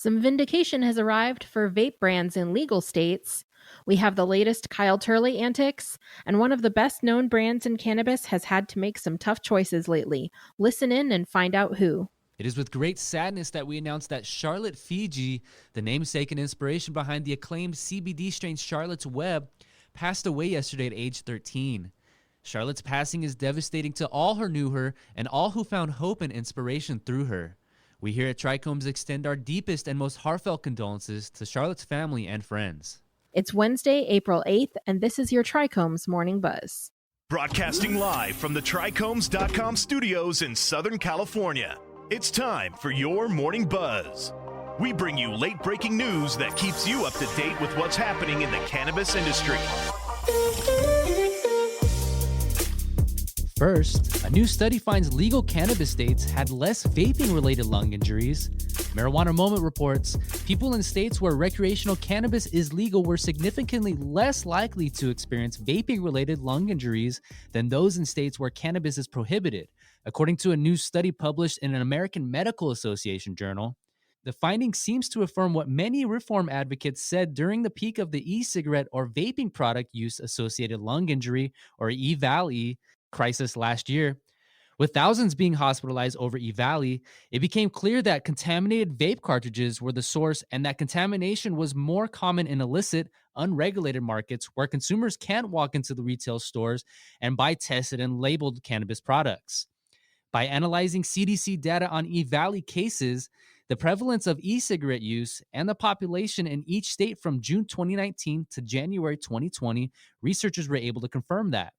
Some vindication has arrived for vape brands in legal states. We have the latest Kyle Turley antics, and one of the best known brands in cannabis has had to make some tough choices lately. Listen in and find out who. It is with great sadness that we announce that Charlotte Figi, the namesake and inspiration behind the acclaimed CBD strain Charlotte's Web, passed away yesterday at age 13. Charlotte's passing is devastating to all who knew her and all who found hope and inspiration through her. We here at TRICHOMES extend our deepest and most heartfelt condolences to Charlotte's family and friends. It's Wednesday, April 8th, and this is your TRICHOMES Morning Buzz. Broadcasting live from the TRICHOMES.com studios in Southern California. It's time for your Morning Buzz. We bring you late-breaking news that keeps you up to date with what's happening in the cannabis industry. First, a new study finds legal cannabis states had less vaping-related lung injuries. Marijuana Moment reports, people in states where recreational cannabis is legal were significantly less likely to experience vaping-related lung injuries than those in states where cannabis is prohibited, according to a new study published in an American Medical Association journal. The finding seems to affirm what many reform advocates said during the peak of the e-cigarette or vaping product use associated lung injury, or EVAL-E, crisis last year. With thousands being hospitalized over EVAL-E, it became clear that contaminated vape cartridges were the source and that contamination was more common in illicit, unregulated markets where consumers can't walk into the retail stores and buy tested and labeled cannabis products. By analyzing CDC data on EVAL-E cases, the prevalence of e-cigarette use, and the population in each state from June 2019 to January 2020, researchers were able to confirm that.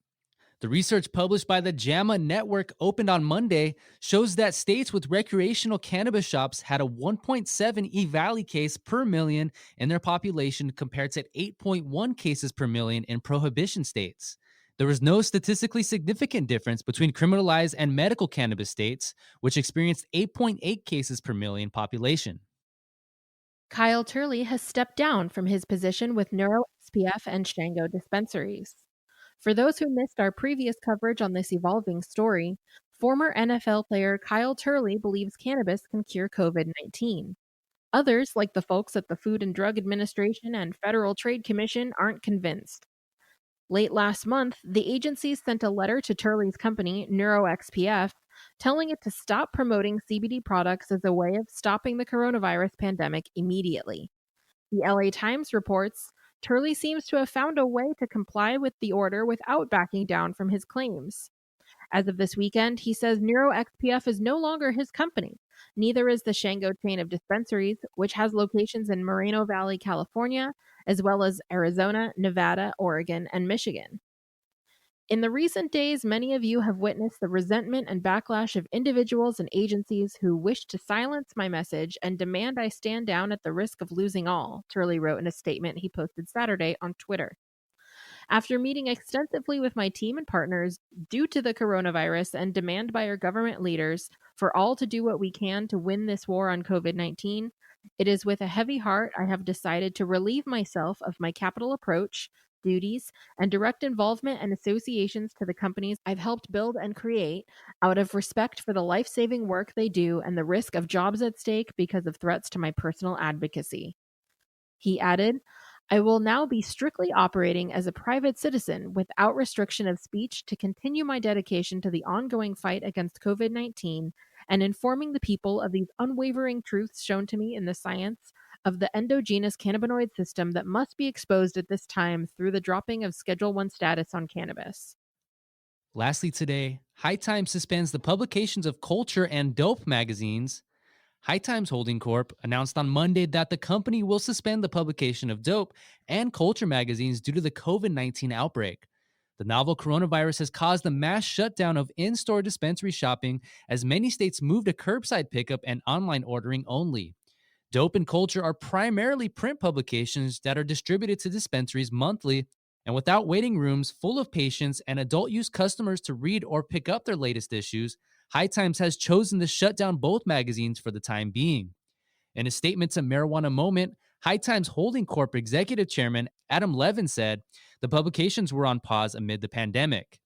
The research published by the JAMA Network, opened on Monday, shows that states with recreational cannabis shops had a 1.7 EVAL-E case per million in their population compared to 8.1 cases per million in prohibition states. There was no statistically significant difference between criminalized and medical cannabis states, which experienced 8.8 cases per million population. Kyle Turley has stepped down from his position with NeuroXPF and Shango dispensaries. For those who missed our previous coverage on this evolving story, former NFL player Kyle Turley believes cannabis can cure COVID-19. Others, like the folks at the Food and Drug Administration and Federal Trade Commission, aren't convinced. Late last month, the agencies sent a letter to Turley's company, NeuroXPF, telling it to stop promoting CBD products as a way of stopping the coronavirus pandemic immediately. The LA Times reports, Turley seems to have found a way to comply with the order without backing down from his claims. As of this weekend, he says NeuroXPF is no longer his company. Neither is the Shango chain of dispensaries, which has locations in Moreno Valley, California, as well as Arizona, Nevada, Oregon, and Michigan. In the recent days, many of you have witnessed the resentment and backlash of individuals and agencies who wish to silence my message and demand I stand down at the risk of losing all, Turley wrote in a statement he posted Saturday on Twitter. After meeting extensively with my team and partners due to the coronavirus and demand by our government leaders for all to do what we can to win this war on COVID-19, it is with a heavy heart I have decided to relieve myself of my capital approach, duties, and direct involvement and associations to the companies I've helped build and create out of respect for the life-saving work they do and the risk of jobs at stake because of threats to my personal advocacy. He added, I will now be strictly operating as a private citizen without restriction of speech to continue my dedication to the ongoing fight against COVID-19 and informing the people of these unwavering truths shown to me in the science of the endogenous cannabinoid system that must be exposed at this time through the dropping of Schedule I status on cannabis. Lastly today, High Times suspends the publications of Culture and Dope magazines. High Times Holding Corp. announced on Monday that the company will suspend the publication of Dope and Culture magazines due to the COVID-19 outbreak. The novel coronavirus has caused a mass shutdown of in-store dispensary shopping as many states moved to curbside pickup and online ordering only. Dope and Culture are primarily print publications that are distributed to dispensaries monthly and without waiting rooms full of patients and adult-use customers to read or pick up their latest issues. High Times has chosen to shut down both magazines for the time being. In a statement to Marijuana Moment, High Times Holding Corp. Executive Chairman Adam Levin said the publications were on pause amid the pandemic.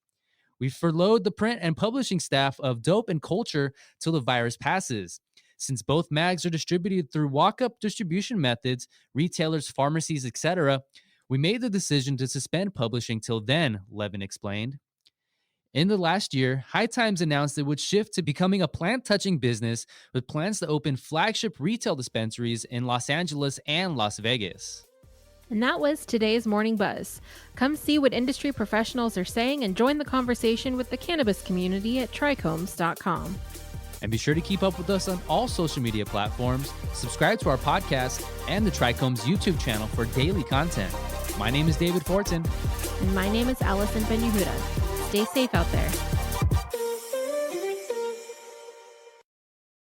We furloughed the print and publishing staff of Dope and Culture till the virus passes. Since both mags are distributed through walk-up distribution methods, retailers, pharmacies, etc., we made the decision to suspend publishing till then, Levin explained. In the last year, High Times announced it would shift to becoming a plant-touching business with plans to open flagship retail dispensaries in Los Angeles and Las Vegas. And that was today's Morning Buzz. Come see what industry professionals are saying and join the conversation with the cannabis community at TRICHOMES.com. And be sure to keep up with us on all social media platforms, subscribe to our podcast, and the TRICHOMES YouTube channel for daily content. My name is David Fortin. And my name is Allison Ben-Yehuda. Stay safe out there.